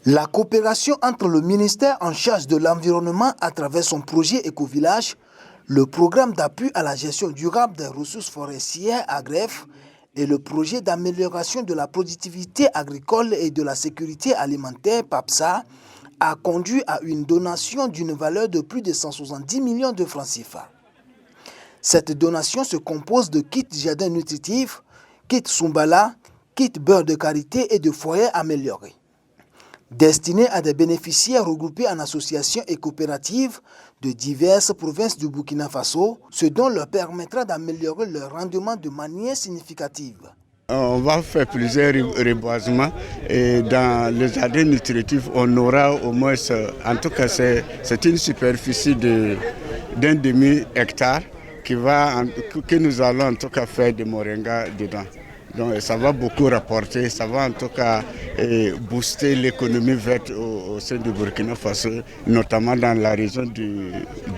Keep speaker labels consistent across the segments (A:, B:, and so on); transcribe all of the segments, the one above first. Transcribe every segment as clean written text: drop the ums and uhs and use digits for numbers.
A: La coopération entre le ministère en charge de l'environnement à travers son projet Éco-Village, le programme d'appui à la gestion durable des ressources forestières AGREF et le projet d'amélioration de la productivité agricole et de la sécurité alimentaire PAPSA a conduit à une donation d'une valeur de plus de 170 millions de francs CFA. Cette donation se compose de kits jardin nutritifs, kits Sumbala, kits beurre de karité et de foyers améliorés. Destinés à des bénéficiaires regroupés en associations et coopératives de diverses provinces du Burkina Faso, ce dont leur permettra d'améliorer leur rendement de manière significative.
B: On va faire plusieurs reboisements et dans les jardins nutritifs, on aura au moins, en tout cas c'est une superficie d'un demi-hectare que nous allons en tout cas faire de moringa dedans. Donc ça va beaucoup rapporter, ça va en tout cas booster l'économie verte au sein du Burkina Faso, notamment dans la région du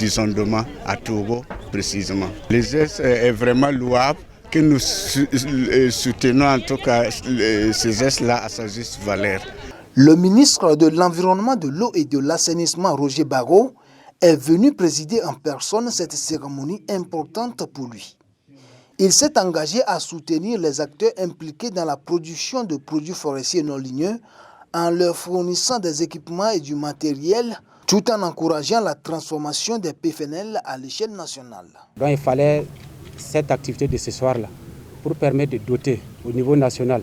B: Zondoma, à Togo précisément. Les gestes est vraiment louable, que nous soutenons en tout cas ces gestes-là à sa juste valeur.
A: Le ministre de l'Environnement, de l'Eau et de l'Assainissement, Roger Barrot, est venu présider en personne cette cérémonie importante pour lui. Il s'est engagé à soutenir les acteurs impliqués dans la production de produits forestiers non ligneux en leur fournissant des équipements et du matériel, tout en encourageant la transformation des PFNL à l'échelle nationale.
C: Donc il fallait cette activité de ce soir-là pour permettre de doter au niveau national,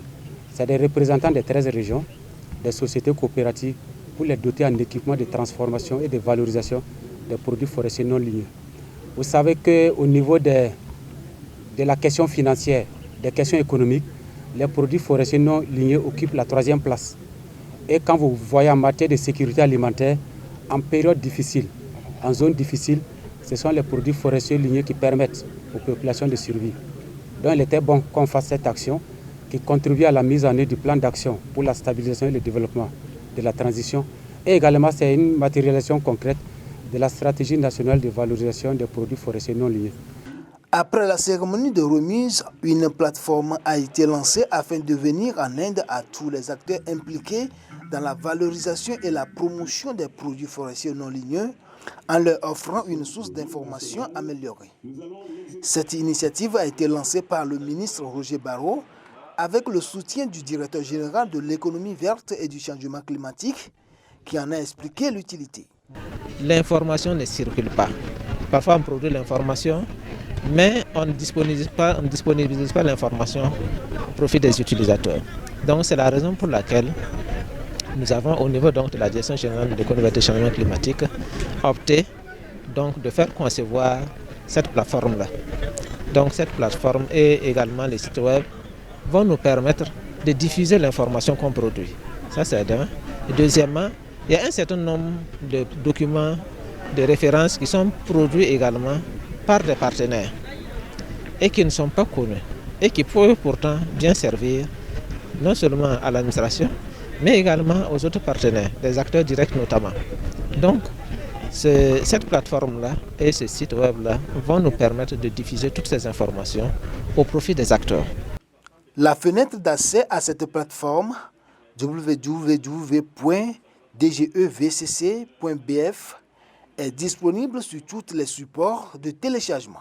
C: c'est des représentants des 13 régions, des sociétés coopératives, pour les doter en équipement de transformation et de valorisation des produits forestiers non ligneux. Vous savez qu'au niveau de la question financière, des questions économiques, les produits forestiers non ligneux occupent la 3e place. Et quand vous voyez en matière de sécurité alimentaire, en période difficile, en zone difficile, ce sont les produits forestiers ligneux qui permettent aux populations de survivre. Donc il était bon qu'on fasse cette action qui contribue à la mise en œuvre du plan d'action pour la stabilisation et le développement de la transition. Et également, c'est une matérialisation concrète de la stratégie nationale de valorisation des produits forestiers non ligneux.
A: Après la cérémonie de remise, une plateforme a été lancée afin de venir en aide à tous les acteurs impliqués dans la valorisation et la promotion des produits forestiers non ligneux en leur offrant une source d'information améliorée. Cette initiative a été lancée par le ministre Roger Barrot avec le soutien du directeur général de l'économie verte et du changement climatique qui en a expliqué l'utilité.
D: L'information ne circule pas. Parfois on produit l'information, mais on ne disponibilise pas l'information au profit des utilisateurs. Donc c'est la raison pour laquelle nous avons au niveau de la Direction générale de l'économie verte et du changement climatique opté de faire concevoir cette plateforme-là. Donc cette plateforme et également les sites web vont nous permettre de diffuser l'information qu'on produit. Ça c'est d'un. Et deuxièmement, il y a un certain nombre de documents de référence qui sont produits également par des partenaires et qui ne sont pas connus et qui peuvent pourtant bien servir non seulement à l'administration mais également aux autres partenaires, les acteurs directs notamment. Donc cette plateforme-là et ce site web-là vont nous permettre de diffuser toutes ces informations au profit des acteurs.
A: La fenêtre d'accès à cette plateforme www.dgevcc.bf est disponible sur tous les supports de téléchargement.